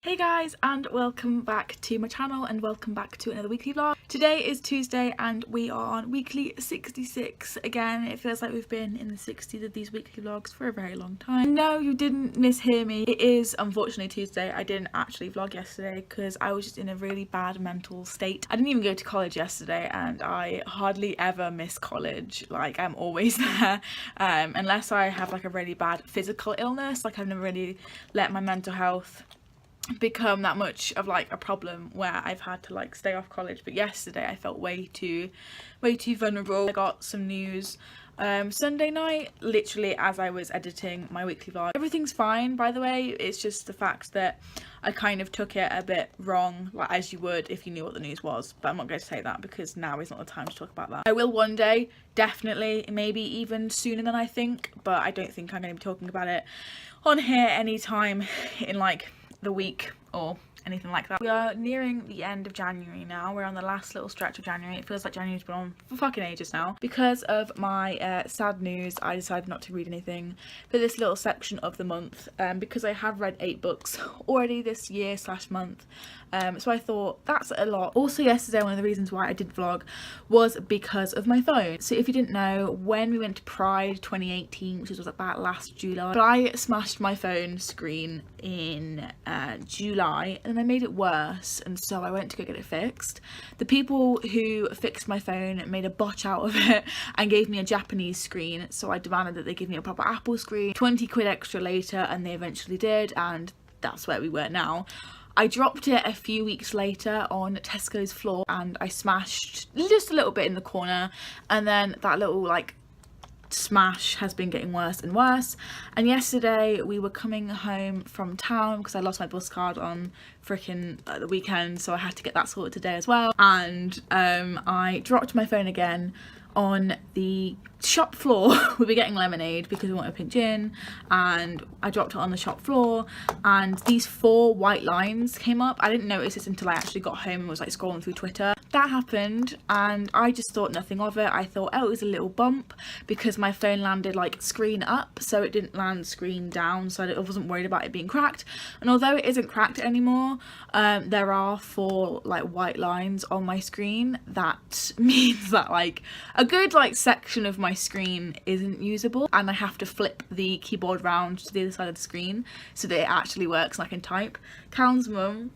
Hey guys, and welcome back to my channel and welcome back to another weekly vlog. Today is Tuesday and we are on weekly 66 again. It feels like we've been in the 60s of these weekly vlogs for a very long time. No, you didn't mishear me. It is unfortunately Tuesday. I didn't actually vlog yesterday because I was just in a really bad mental state. I didn't even go to college yesterday and I hardly ever miss college. Like, I'm always there unless I have like a really bad physical illness. Like, I've never really let my mental health become that much of like a problem where I've had to like stay off college. But yesterday I felt way too vulnerable. I got some news Sunday night, literally as I was editing my weekly vlog. Everything's fine, by the way. It's just the fact that I kind of took it a bit wrong, like as you would if you knew what the news was, but I'm not going to say that because now is not the time to talk about that. I will one day, definitely, maybe even sooner than I think, but I don't think I'm going to be talking about it on here anytime in like the week or anything like that. We are nearing the end of January now. We're on the last little stretch of January. It feels like January's been on for fucking ages now. Because of my sad news, I decided not to read anything for this little section of the month because I have read 8 books already this year / month. So I thought that's a lot. Also yesterday, one of the reasons why I did vlog was because of my phone. So if you didn't know, when we went to Pride 2018, which was about last July, I smashed my phone screen in July and I made it worse, and so I went to go get it fixed. The people who fixed my phone made a botch out of it and gave me a Japanese screen, so I demanded that they give me a proper Apple screen. 20 quid extra later, and they eventually did, and that's where we were now. I dropped it a few weeks later on Tesco's floor and I smashed just a little bit in the corner, and then that little like smash has been getting worse and worse. And yesterday we were coming home from town because I lost my bus card on freaking the weekend, so I had to get that sorted today as well. And I dropped my phone again on the shop floor. We were getting lemonade because we wanted a pinch in, and I dropped it on the shop floor and these 4 white lines came up. I didn't notice this until I actually got home and was like scrolling through Twitter. That happened and I just thought nothing of it. I thought, oh, it was a little bump because my phone landed like screen up, so it didn't land screen down, so I wasn't worried about it being cracked. And although it isn't cracked anymore, there are 4 like white lines on my screen. That means that like a good like section of my screen isn't usable, and I have to flip the keyboard round to the other side of the screen so that it actually works and I can type. Cal's mum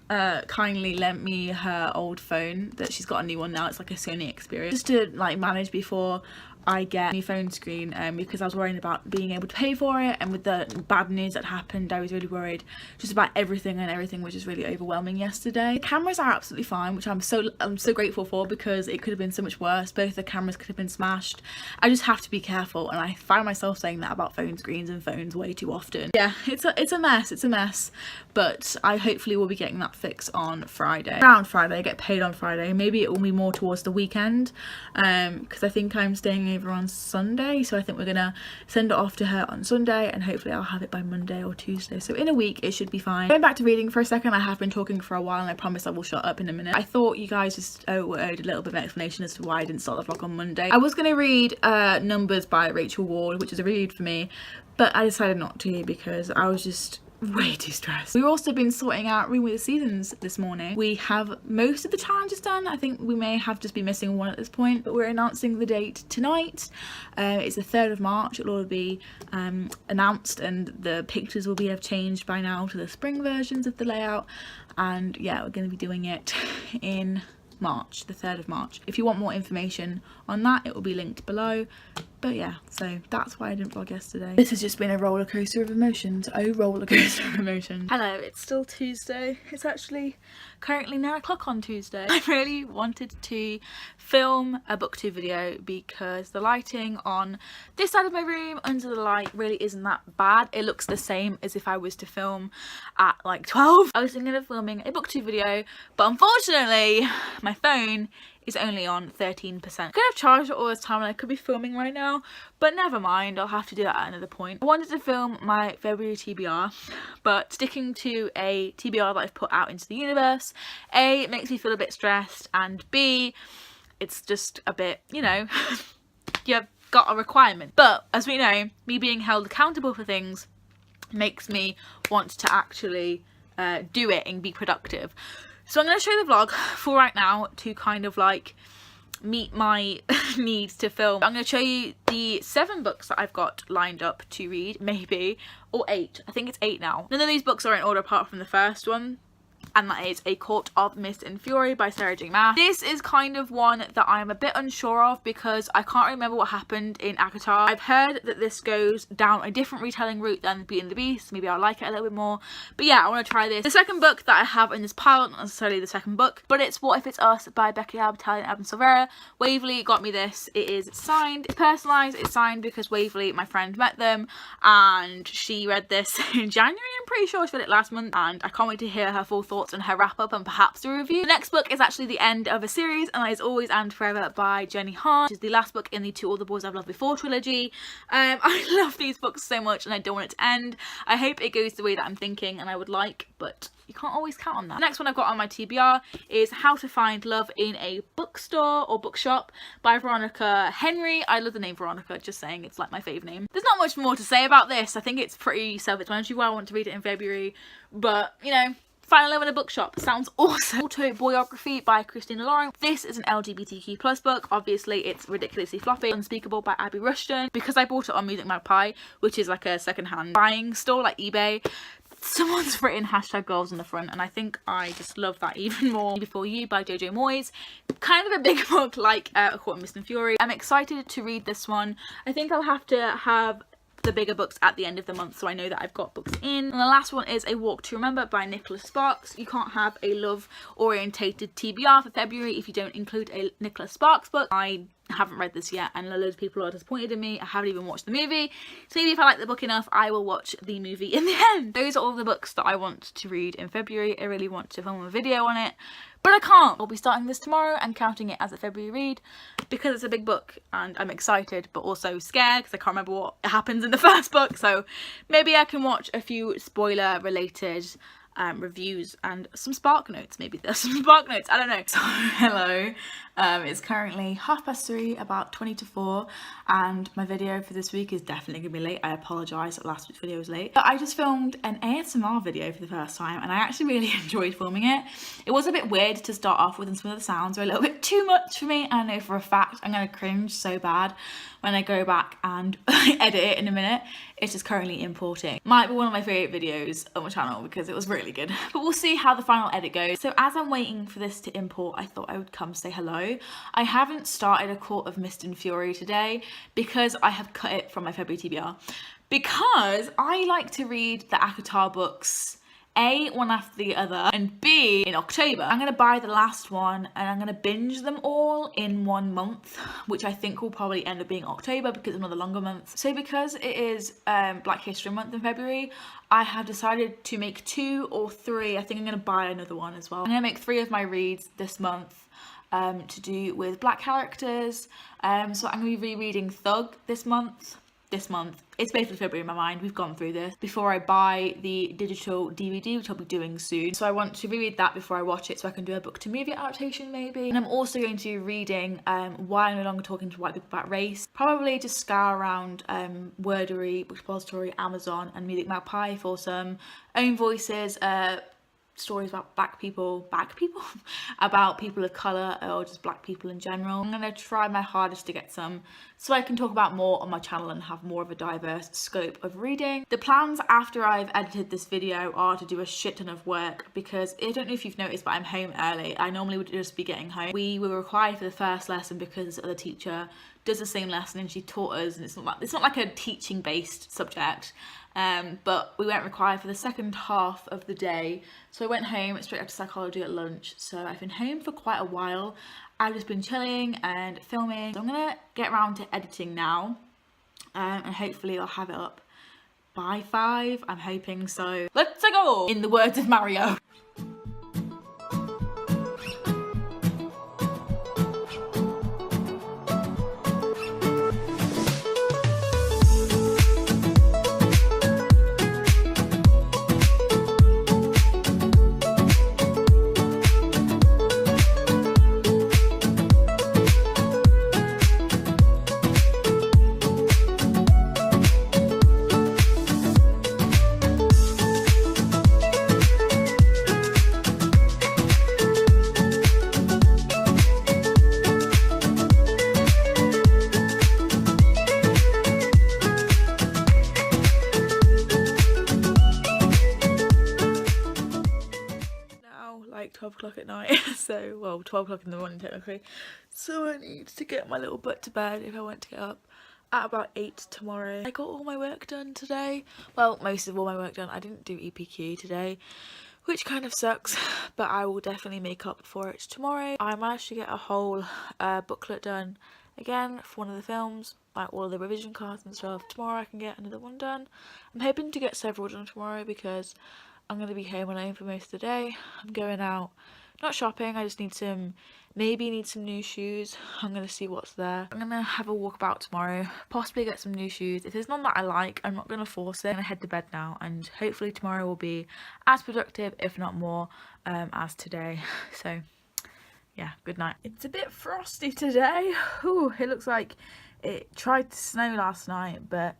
kindly lent me her old phone that she's got a new one now. It's like a Sony Xperia, just to like manage before I get a new phone screen, because I was worrying about being able to pay for it, and with the bad news that happened I was really worried just about everything, and everything was just really overwhelming yesterday. The cameras are absolutely fine, which I'm so grateful for, because it could have been so much worse. Both the cameras could have been smashed. I just have to be careful, and I find myself saying that about phone screens and phones way too often. Yeah, it's a mess, but I hopefully will be getting that fixed on Friday. Around Friday, I get paid on Friday. Maybe it will be more towards the weekend, because I think I'm staying over on Sunday, so I think we're gonna send it off to her on Sunday and hopefully I'll have it by Monday or Tuesday, so in a week it should be fine. Going back to reading for a second, I have been talking for a while and I promise I will shut up in a minute. I thought you guys just owed a little bit of an explanation as to why I didn't start the vlog on Monday. I was gonna read Numbers by Rachel Ward, which is a read for me, but I decided not to because I was just way too stressed. We've also been sorting out Room with the Seasons this morning. We have most of the challenges done. I think we may have just been missing one at this point, but we're announcing the date tonight. It's the 3rd of March. It'll all be announced, and the pictures will have changed by now to the spring versions of the layout. And yeah, we're going to be doing it in March, the 3rd of March. If you want more information on that, it will be linked below. But yeah, so that's why I didn't vlog yesterday. This has just been a roller coaster of emotions. Oh, roller coaster of emotions. Hello, it's still Tuesday. It's actually currently 9 o'clock on Tuesday. I really wanted to film a booktube video because the lighting on this side of my room under the light really isn't that bad. It looks the same as if I was to film at like 12. I was thinking of filming a booktube video, but unfortunately my phone is only on 13%. I could have charged it all this time and I could be filming right now, but never mind, I'll have to do that at another point. I wanted to film my February TBR, but sticking to a TBR that I've put out into the universe, A, it makes me feel a bit stressed, and B, it's just a bit, you know, you've got a requirement. But as we know, me being held accountable for things makes me want to actually do it and be productive. So I'm going to show you the vlog for right now to kind of like meet my needs to film. I'm going to show you the 7 books that I've got lined up to read, maybe, or 8. I think it's 8 now. None of these books are in order apart from the first one, and that is A Court of Mist and Fury by Sarah J. Maas. This is kind of one that I'm a bit unsure of because I can't remember what happened in Shakattack. I've heard that this goes down a different retelling route than Beauty and the Beast. Maybe I'll like it a little bit more. But yeah, I want to try this. The second book that I have in this pile, not necessarily the second book, but it's What If It's Us by Becky Albertalli and Evan Silvera. Waverley got me this. It is signed. It's personalised. It's signed because Waverley, my friend, met them and she read this in January. I'm pretty sure she read it last month, and I can't wait to hear her full thoughts and her wrap up and perhaps a review. The next book is actually the end of a series, and that is Always and Forever by Jenny Han, which is the last book in the To All the Boys I've Loved Before trilogy. I love these books so much and I don't want it to end. I hope it goes the way that I'm thinking and I would like, but you can't always count on that. The next one I've got on my TBR is How to Find Love in a Bookstore or Bookshop by Veronica Henry. I love the name Veronica, just saying, it's like my fave name. There's not much more to say about this. I think it's pretty self-explanatory why I want to read it in February, but you know, Finding Love in a Bookshop sounds awesome. Autobiography by Christina Lauren. This is an LGBTQ plus book. Obviously it's ridiculously floppy. Unspeakable by Abby Rushton. Because I bought it on Music Magpie, which is like a secondhand buying store like eBay, someone's written #girls on the front, and I think I just love that even more. Before You by Jojo Moyes. Kind of a big book like A Court of Mist and Fury. I'm excited to read this one. I think I'll have to have the bigger books at the end of the month so I know that I've got books in. And the last one is A Walk to Remember by Nicholas Sparks. You can't have a love orientated TBR for February if you don't include a Nicholas Sparks book. I haven't read this yet and loads of people are disappointed in me. I haven't even watched the movie, so maybe if I like the book enough I will watch the movie in the end. Those are all the books that I want to read in February. I really want to film a video on it, but I can't. I'll be starting this tomorrow and counting it as a February read because it's a big book and I'm excited but also scared because I can't remember what happens in the first book, so maybe I can watch a few spoiler related reviews and some spark notes. Maybe there's some spark notes, I don't know. So hello, it's currently 3:30, about 20 to 4, and my video for this week is definitely gonna be late. I apologise that last week's video was late, but I just filmed an ASMR video for the first time and I actually really enjoyed filming it. It was a bit weird to start off with and some of the sounds were a little bit too much for me. I know for a fact I'm gonna cringe so bad when I go back and edit it in a minute. It's just currently importing. Might be one of my favourite videos on my channel because it was really good, but we'll see how the final edit goes. So as I'm waiting for this to import, I thought I would come say hello. I haven't started A Court of Mist and Fury today because I have cut it from my February TBR, because I like to read the Shakattack books A, one after the other, and B, in October. I'm going to buy the last one and I'm going to binge them all in 1 month, which I think will probably end up being October because it's another longer month. So because it is Black History Month in February, I have decided to make 2 or 3. I think I'm going to buy another one as well. I'm going to make 3 of my reads this month to do with black characters. So I'm going to be rereading Thug this month. It's basically February in my mind, we've gone through this, before I buy the digital DVD, which I'll be doing soon. So I want to reread that before I watch it so I can do a book to movie adaptation maybe. And I'm also going to be reading Why I'm No Longer Talking to White People About Race. Probably just scour around Wordery, Book Depository, Amazon and Music Magpie for some own voices, stories about black people about people of colour or just black people in general. I'm gonna try my hardest to get some so I can talk about more on my channel and have more of a diverse scope of reading. The plans after I've edited this video are to do a shit ton of work because I don't know if you've noticed, but I'm home early. I normally would just be getting home. We were required for the first lesson because this other teacher does the same lesson and she taught us, and it's not like a teaching based subject. But we weren't required for the second half of the day, so I went home straight after psychology at lunch. So I've been home for quite a while. I've just been chilling and filming. So I'm gonna get around to editing now, and hopefully I'll have it up by 5. I'm hoping so. Let's go! In the words of Mario. 12 o'clock at night. So, well, 12 o'clock in the morning technically. So I need to get my little butt to bed if I want to get up at about 8 tomorrow. I got all my work done today. Well, most of all my work done. I didn't do EPQ today, which kind of sucks, but I will definitely make up for it tomorrow. I managed to get a whole booklet done again for one of the films, like all of the revision cards and stuff. Tomorrow I can get another one done. I'm hoping to get several done tomorrow because I'm going to be home alone for most of the day. I'm going out, not shopping, I just need some new shoes. I'm going to see what's there. I'm going to have a walk about tomorrow, possibly get some new shoes. If there's none that I like, I'm not going to force it. I'm going to head to bed now, and hopefully tomorrow will be as productive, if not more, as today. So yeah, good night. It's a bit frosty today. Ooh, it looks like it tried to snow last night, but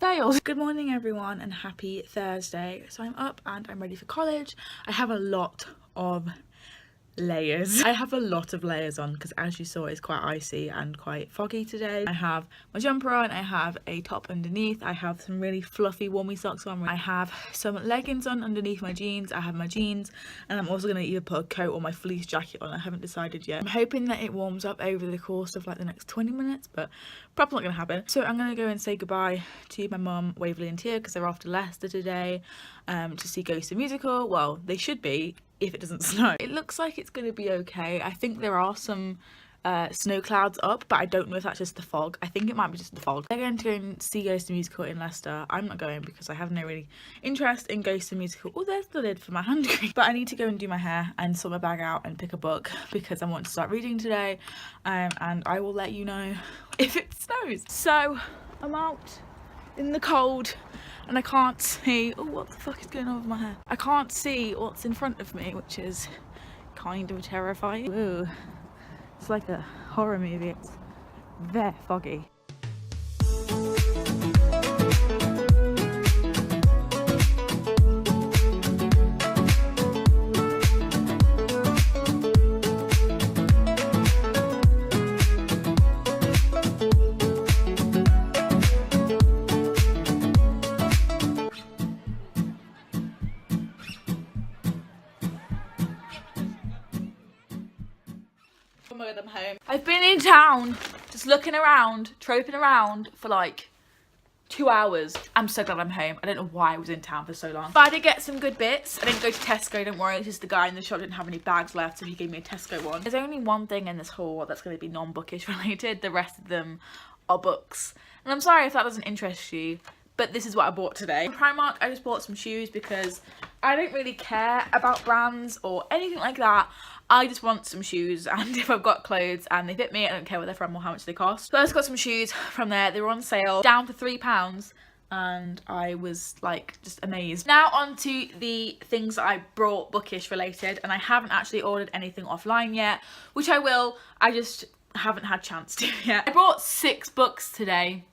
failed. Good morning everyone and happy Thursday. So I'm up and I'm ready for college. I have a lot of layers. I have a lot of layers on because, as you saw, it's quite icy and quite foggy today. I have my jumper on, I have a top underneath, I have some really fluffy warmy socks on, I have some leggings on underneath my jeans, I have my jeans, and I'm also going to either put a coat or my fleece jacket on. I haven't decided yet. I'm hoping that it warms up over the course of like the next 20 minutes, but probably not going to happen. So I'm going to go and say goodbye to my mum, Waverley and Tia, because they're off to Leicester today to see Ghost the Musical. Well, they should be if it doesn't snow. It looks like it's going to be okay. I think there are some snow clouds up, but I don't know if that's just the fog. I think it might be just the fog. They're going to go and see Ghost the Musical in Leicester. I'm not going because I have no really interest in Ghost the Musical. Oh, there's the lid for my hand cream. But I need to go and do my hair and sort my bag out and pick a book because I want to start reading today, and I will let you know if it snows. So I'm out in the cold and I can't see. Oh, what the fuck is going on with my hair? I can't see what's in front of me, which is kind of terrifying. Ooh, it's like a horror movie. It's very foggy. Oh my god, I'm home. I've been in town, just looking around, troping around for like 2 hours. I'm so glad I'm home. I don't know why I was in town for so long. But I did get some good bits. I didn't go to Tesco, don't worry. It's just the guy in the shop didn't have any bags left, so he gave me a Tesco one. There's only one thing in this haul that's going to be non-bookish related. The rest of them are books. And I'm sorry if that doesn't interest you, but this is what I bought today. From Primark, I just bought some shoes because I don't really care about brands or anything like that. I just want some shoes, and if I've got clothes and they fit me, I don't care where they're from or how much they cost. So I just got some shoes from there. They were on sale, down for £3, and I was like just amazed. Now on to the things that I brought bookish related, and I haven't actually ordered anything offline yet, which I will. I just haven't had chance to yet. I brought 6 books today,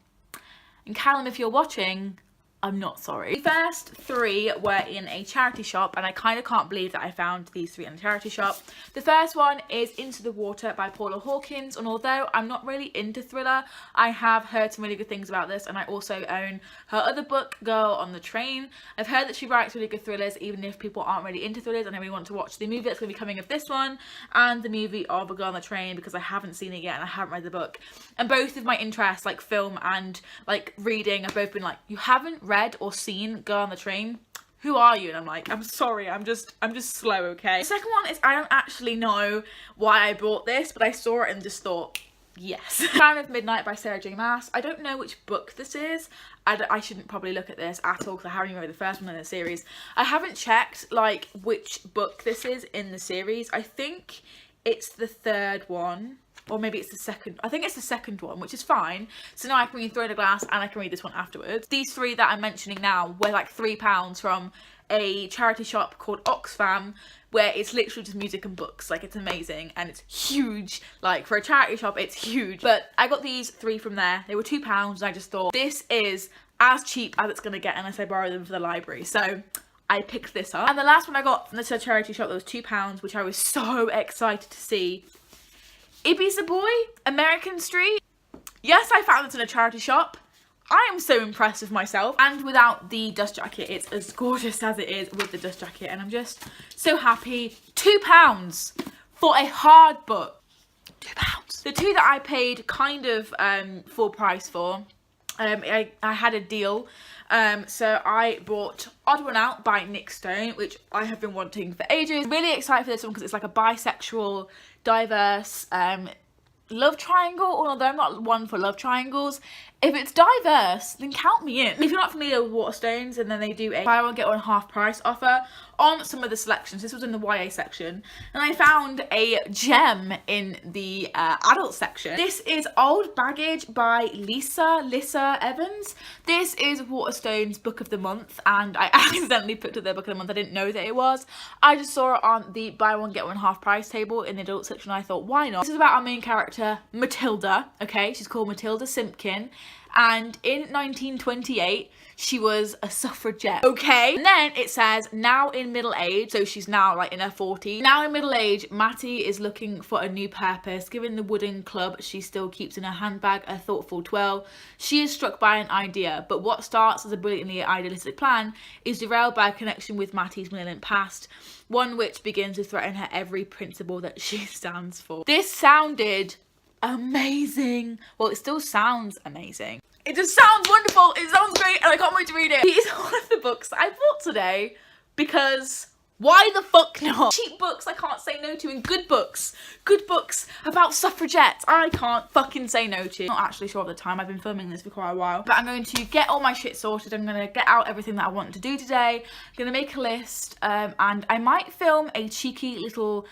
and Callum, if you're watching, I'm not sorry. The first 3 were in a charity shop, and I kind of can't believe that I found these 3 in a charity shop. The first one is Into the Water by Paula Hawkins, and although I'm not really into thriller, I have heard some really good things about this, and I also own her other book, Girl on the Train. I've heard that she writes really good thrillers, even if people aren't really into thrillers, and I really want to watch the movie that's going to be coming of this one, and the movie of A Girl on the Train, because I haven't seen it yet and I haven't read the book. And both of my interests, like film and like reading, have both been like, you haven't read or seen Girl on the Train? Who are you? And I'm like, I'm sorry, I'm just slow, okay? The second one is, I don't actually know why I bought this, but I saw it and just thought, yes. Crown of Midnight by Sarah J Maas. I don't know which book this is. I shouldn't probably look at this at all because I haven't even read the first one in the series. I haven't checked like which book this is in the series. I think it's the 3rd one. Or maybe it's the 2nd. I think it's the 2nd one, which is fine. So now I can read Throw in a Glass and I can read this one afterwards. These 3 that I'm mentioning now were like £3 from a charity shop called Oxfam, where it's literally just music and books. Like, it's amazing and it's huge. Like, for a charity shop, it's huge. But I got these 3 from there. They were £2 and I just thought, this is as cheap as it's going to get unless I borrow them for the library. So I picked this up. And the last one I got from the charity shop that was £2, which I was so excited to see. Ibiza Boy, American Street. Yes, I found this in a charity shop. I am so impressed with myself. And without the dust jacket, it's as gorgeous as it is with the dust jacket. And I'm just so happy. £2 for a hard book. £2. The two that I paid kind of full price for, I had a deal. So I bought Odd One Out by Nick Stone, which I have been wanting for ages. Really excited for this one because it's like a bisexual, diverse love triangle, although I'm not one for love triangles. If it's diverse, then count me in. If you're not familiar with Waterstones, and then they do a buy one get one half price offer on some of the selections. This was in the YA section, and I found a gem in the adult section. This is Old Baggage by Lisa Evans. This is Waterstones book of the month, and I accidentally picked up their book of the month. I didn't know that it was. I just saw it on the buy one get one half price table in the adult section. I thought, why not? This is about our main character, Matilda. Okay, she's called Matilda Simpkin. And in 1928, she was a suffragette, okay? And then it says, now in middle age, so she's now like in her 40s. Now in middle age, Mattie is looking for a new purpose. Given the wooden club she still keeps in her handbag, a thoughtful twirl, she is struck by an idea. But what starts as a brilliantly idealistic plan is derailed by a connection with Mattie's malignant past, one which begins to threaten her every principle that she stands for. This sounded amazing. Well, it still sounds amazing. It just sounds wonderful. It sounds great, and I can't wait to read it. It is one of the books that I bought today because why the fuck not? Cheap books I can't say no to, and good books about suffragettes I can't fucking say no to. I'm not actually sure of the time. I've been filming this for quite a while, but I'm going to get all my shit sorted. I'm going to get out everything that I want to do today. I'm going to make a list, and I might film a cheeky little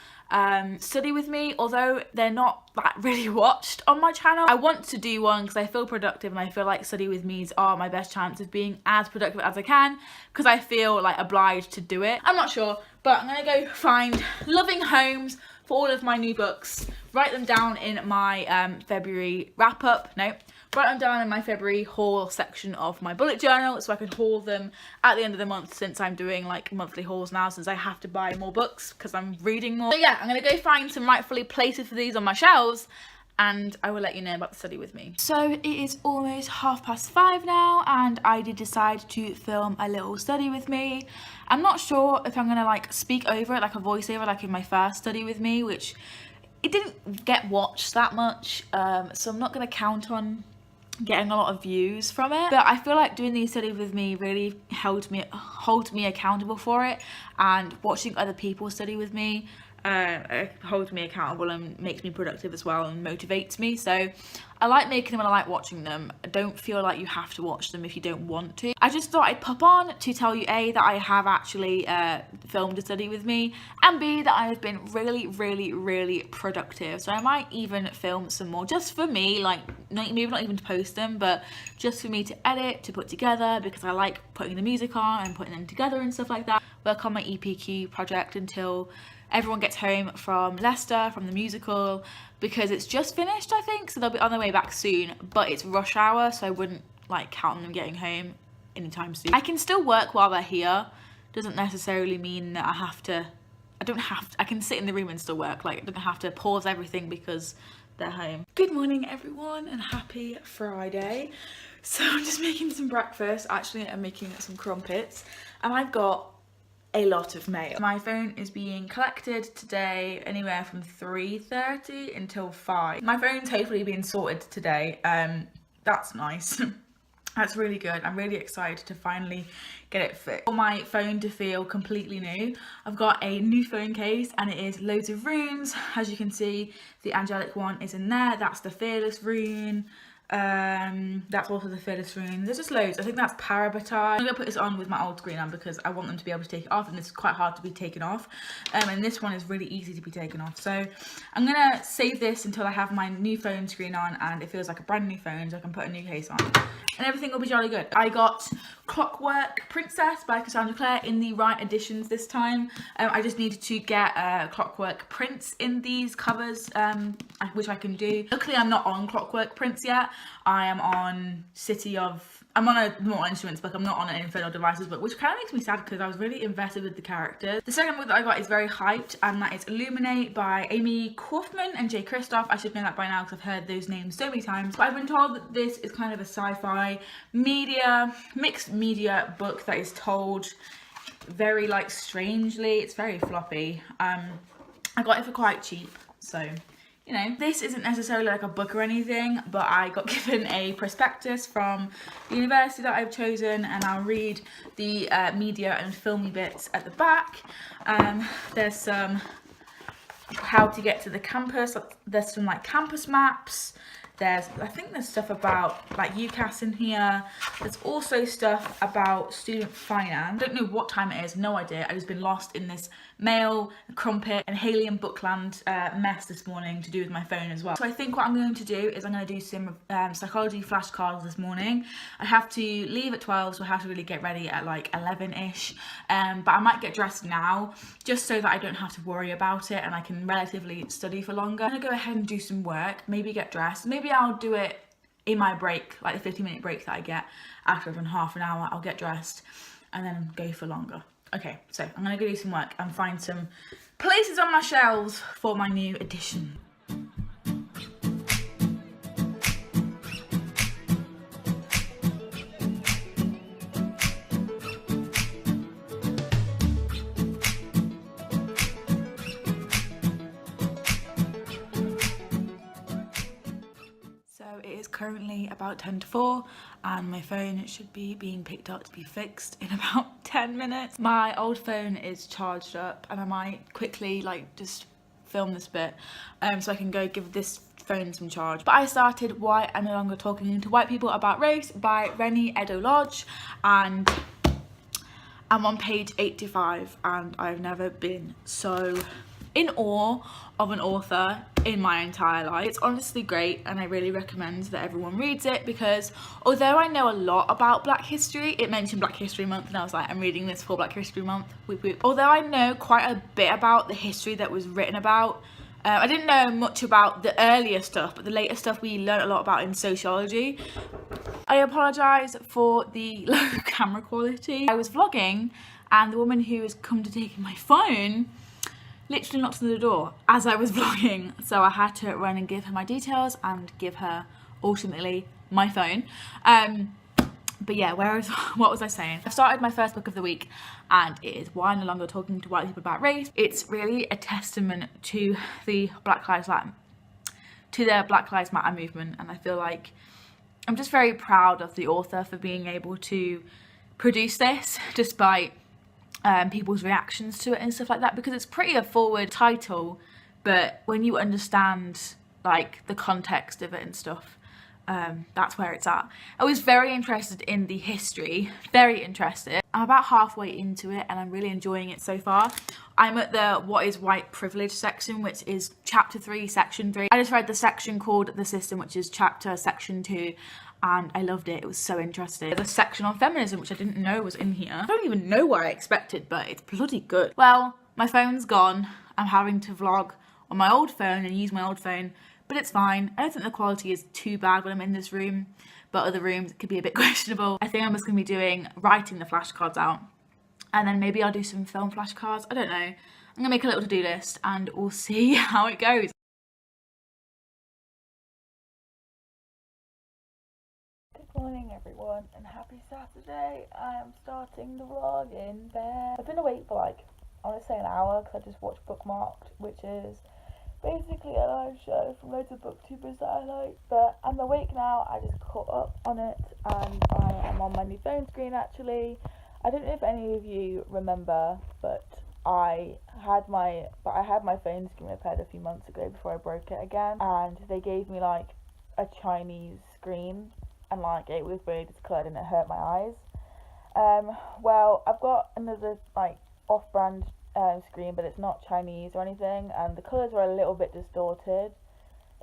study with me, although they're not that really watched on my channel. I want to do one because I feel productive, and I feel like study with me's are my best chance of being as productive as I can, because I feel like obliged to do it. I'm not sure, but I'm gonna go find loving homes for all of my new books, write them down in my February wrap up. Write them down in my February haul section of my bullet journal, so I can haul them at the end of the month, since I'm doing like monthly hauls now, since I have to buy more books because I'm reading more. So yeah, I'm gonna go find some rightfully places for these on my shelves, and I will let you know about the study with me. So it is almost 5:30 now, and I did decide to film a little study with me. I'm not sure if I'm gonna like speak over it like a voiceover like in my first study with me, which it didn't get watched that much, so I'm not gonna count on getting a lot of views from it. But I feel like doing these studies with me really holds me accountable for it, and watching other people study with me holds me accountable and makes me productive as well, and motivates me. So I like making them and I like watching them. I don't feel like you have to watch them if you don't want to. I just thought I'd pop on to tell you A, that I have actually filmed a study with me, and B, that I have been really productive. So I might even film some more just for me, like maybe not even to post them, but just for me to edit, to put together, because I like putting the music on and putting them together and stuff like that. Work on my EPQ project until everyone gets home from Leicester, from the musical, because it's just finished, I think, so they'll be on their way back soon, but it's rush hour, so I wouldn't like count on them getting home anytime soon. I can still work while they're here. Doesn't necessarily mean that I can sit in the room and still work. Like, I don't have to pause everything because they're home. Good morning, everyone, and happy Friday. So I'm just making some breakfast. Actually, I'm making some crumpets, and I've got a lot of mail. My phone is being collected today anywhere from 3:30 until 5. My phone's hopefully being sorted today. That's nice. That's really good. I'm really excited to finally get it fixed. For my phone to feel completely new, I've got a new phone case, and it is loads of runes. As you can see, the angelic one is in there. That's the fearless rune. That's also the fearless rune. There's just loads. I think that's Parabatai. I'm gonna put this on with my old screen on because I want them to be able to take it off, and this is quite hard to be taken off, and this one is really easy to be taken off. So I'm gonna save this until I have my new phone screen on and it feels like a brand new phone, so I can put a new case on and everything will be jolly good. I got Clockwork Princess by Cassandra Clare in the right editions this time. I just needed to get Clockwork Prince in these covers, which I can do. Luckily I'm not on Clockwork Prince yet. I am on City of I'm on a Mortal Instruments book, I'm not on an Infernal Devices book, which kind of makes me sad because I was really invested with the characters. The second book that I got is very hyped, and that is Illuminate by Amy Kaufman and Jay Kristoff. I should know that by now because I've heard those names so many times. But I've been told that this is kind of a sci-fi mixed media book that is told very like strangely. It's very floppy. I got it for quite cheap, so you know, this isn't necessarily like a book or anything, but I got given a prospectus from the university that I've chosen, and I'll read the media and filmy bits at the back. There's some how to get to the campus. There's some like campus maps. I think there's stuff about like UCAS in here. There's also stuff about student finance. I don't know what time it is, no idea. I've just been lost in this mail, crumpet and Halium Bookland mess this morning to do with my phone as well. So I think what I'm going to do is I'm going to do some psychology flashcards this morning. I have to leave at 12, so I have to really get ready at like 11ish. But I might get dressed now just so that I don't have to worry about it and I can relatively study for longer. I'm going to go ahead and do some work, maybe get dressed. Maybe I'll do it in my break, like the 50-minute break that I get after I've done half an hour. I'll get dressed and then go for longer. Okay, so I'm gonna go do some work and find some places on my shelves for my new edition. It is currently about 10 to 4 and my phone should be being picked up to be fixed in about 10 minutes. My old phone is charged up and I might quickly like just film this bit so I can go give this phone some charge. But I started Why I'm No Longer Talking to White People About Race by Rennie Edo-Lodge, and I'm on page 85 and I've never been so in awe of an author in my entire life. It's honestly great and I really recommend that everyone reads it, because although I know a lot about Black history, it mentioned Black History Month and I was like, I'm reading this for Black History Month. Whoop, whoop. Although I know quite a bit about the history that was written about, I didn't know much about the earlier stuff, but the later stuff we learned a lot about in sociology. I apologise for the low camera quality. I was vlogging and the woman who has come to take my phone literally knocked on the door as I was vlogging, so I had to run and give her my details and give her ultimately my phone. But yeah, what was I saying? I started my first book of the week and it is Why I'm No Longer Talking to White People About Race. It's really a testament to the Black Lives Matter movement, and I feel like I'm just very proud of the author for being able to produce this despite people's reactions to it and stuff like that, because it's pretty a forward title, but when you understand like the context of it and stuff, that's where it's at. I was very interested in the history, very interested. I'm about halfway into it and I'm really enjoying it so far. I'm at the What is White Privilege section, which is chapter 3, section 3. I just read the section called The System, which is section 2. And I loved it. It was so interesting. The section on feminism, which I didn't know was in here. I don't even know what I expected, but it's bloody good. Well, my phone's gone. I'm having to vlog on my old phone and use my old phone, but it's fine. I don't think the quality is too bad when I'm in this room, but other rooms it could be a bit questionable. I think I'm just going to be writing the flashcards out, and then maybe I'll do some film flashcards. I don't know. I'm going to make a little to-do list and we'll see how it goes. Good morning everyone and happy Saturday. I am starting the vlog in bed. I've been awake for like, I want to say an hour, because I just watched Bookmarked, which is basically a live show from loads of booktubers that I like. But I'm awake now. I just caught up on it and I am on my new phone screen actually. I don't know if any of you remember, but I had my phone screen repaired a few months ago before I broke it again, and they gave me like a Chinese screen, and like it was really discoloured and it hurt my eyes. Well, I've got another like off-brand screen, but it's not Chinese or anything, and the colours are a little bit distorted,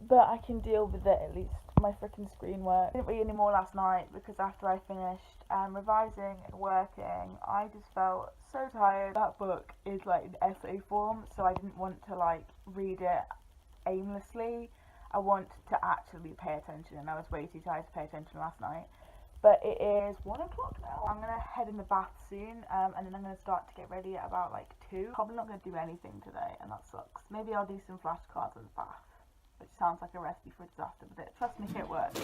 but I can deal with it. At least my freaking screen works. I didn't read any more last night because after I finished revising and working, I just felt so tired. That book is like in essay form, so I didn't want to like read it aimlessly. I want to actually pay attention, and I was way too tired to pay attention last night. But it is 1 o'clock now. I'm gonna head in the bath soon, and then I'm gonna start to get ready at about like 2. Probably not gonna do anything today, and that sucks. Maybe I'll do some flashcards in the bath, which sounds like a recipe for a disaster, but trust me, it works.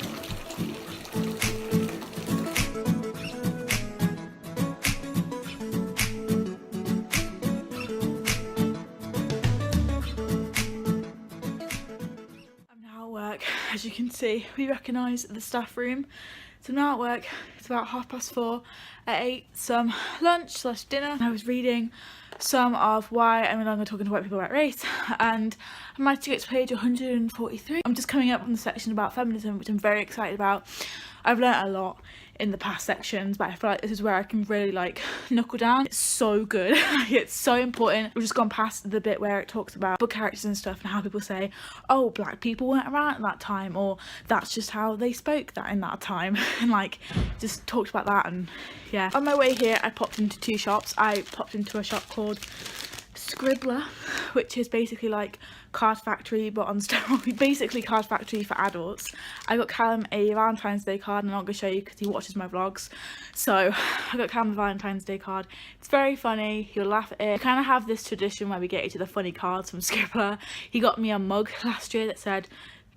I'm now at work. As you can see, we recognise the staff room. So now at work, it's about 4:30. I ate some lunch / dinner. I was reading some of Why I'm no longer talking to white people about race, and I managed to get to page 143. I'm just coming up on the section about feminism, which I'm very excited about. I've learnt a lot in the past sections, but I feel like this is where I can really like knuckle down. It's so good. It's so important. We've just gone past the bit where it talks about book characters and stuff and how people say, oh, black people weren't around at that time, or that's just how they spoke that in that time, and like just talked about that. And yeah, on my way here I popped into 2 shops. I popped into a shop called Scribbler, which is basically like Card Factory but on steroids. Basically Card Factory for adults. I got Callum a Valentine's Day card, and I'm not going to show you because he watches my vlogs. So I got Callum a Valentine's Day card. It's very funny, he'll laugh at it. We kind of have this tradition where we get each other funny cards from Scribbler. He got me a mug last year that said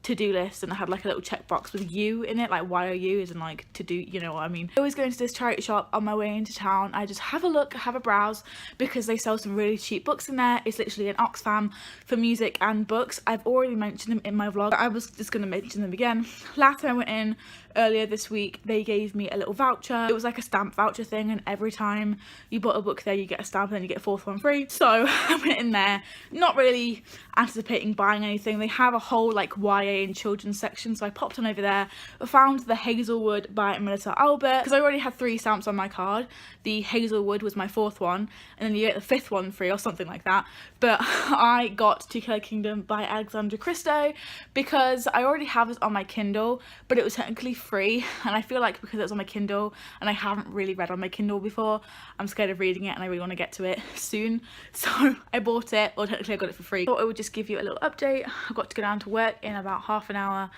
to-do list, and I had like a little checkbox with you in it, like why are you, as in like to do, you know what I mean. I always go into this charity shop on my way into town. I just have a look, have a browse, because they sell some really cheap books in there. It's literally an Oxfam for music and books. I've already mentioned them in my vlog, but I was just going to mention them again. Last time I went in earlier this week, they gave me a little voucher. It was like a stamp voucher thing, and every time you bought a book there you get a stamp and then you get a 4th one free. So I went in there not really anticipating buying anything. They have a whole like YA and children's section, so I popped on over there. I found the Hazelwood by Melissa Albert, because I already had 3 stamps on my card. The Hazelwood was my 4th one, and then you get the 5th one free or something like that. But I got Two Color Kingdom by Alexandra Christo because I already have it on my Kindle, but it was technically free, and I feel like because it was on my Kindle and I haven't really read on my Kindle before, I'm scared of reading it and I really want to get to it soon. So I bought it, or technically I got it for free. I thought I would just give you a little update. I've got to go down to work in about half an hour,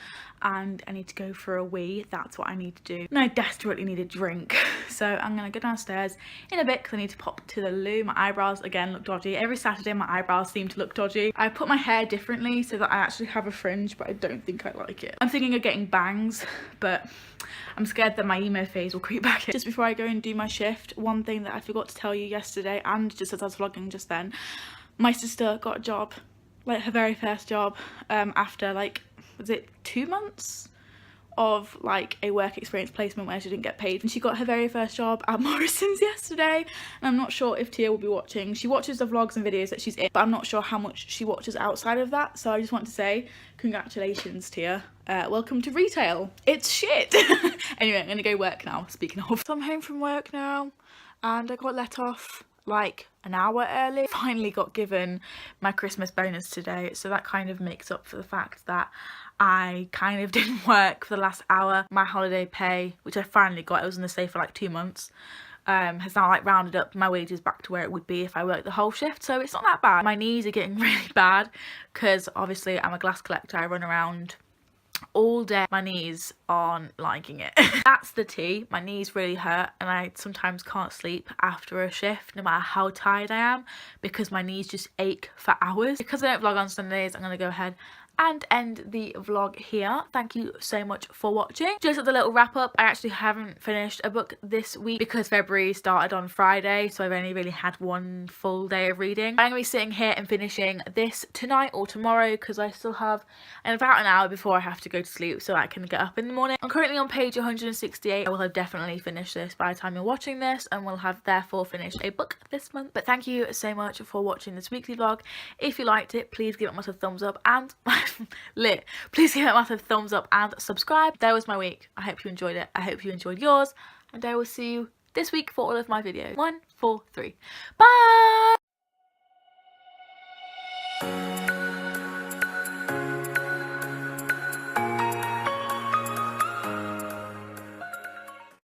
and I need to go for a wee. That's what I need to do, and I desperately need a drink. So I'm gonna go downstairs in a bit because I need to pop to the loo. My eyebrows again look dodgy. Every Saturday my eyebrows seem to look dodgy. I put my hair differently so that I actually have a fringe, but I don't think I like it. I'm thinking of getting bangs, but I'm scared that my emo phase will creep back in. Just before I go and do my shift, one thing that I forgot to tell you yesterday, and just as I was vlogging just then, my sister got a job, like her very first job, after like, was it 2 months of like a work experience placement where she didn't get paid, and she got her very first job at Morrison's yesterday. And I'm not sure if Tia will be watching. She watches the vlogs and videos that she's in, but I'm not sure how much she watches outside of that. So I just want to say congratulations, Tia. Welcome to retail. It's shit. Anyway, I'm gonna go work now, speaking of. So I'm home from work now, and I got let off like an hour early. Finally got given my Christmas bonus today, so that kind of makes up for the fact that I kind of didn't work for the last hour. My holiday pay, which I finally got, it was in the safe for like 2 months, has now like rounded up my wages back to where it would be if I worked the whole shift, so it's not that bad. My knees are getting really bad because obviously I'm a glass collector. I run around all day. My knees aren't liking it. That's the tea. My knees really hurt, and I sometimes can't sleep after a shift no matter how tired I am, because my knees just ache for hours. Because I don't vlog on Sundays, I'm gonna go ahead and end the vlog here. Thank you so much for watching. Just as a little wrap up, I actually haven't finished a book this week because February started on Friday, so I've only really had 1 full day of reading. I'm gonna be sitting here and finishing this tonight or tomorrow because I still have about an hour before I have to go to sleep so I can get up in the morning. I'm currently on page 168. I will have definitely finished this by the time you're watching this, and will have therefore finished a book this month. But thank you so much for watching this weekly vlog. If you liked it, please give it a massive thumbs up, and please give it a massive thumbs up and subscribe. That was my week. I hope you enjoyed it. I hope you enjoyed yours, and I will see you this week for all of my videos. 1, 4, 3. Bye!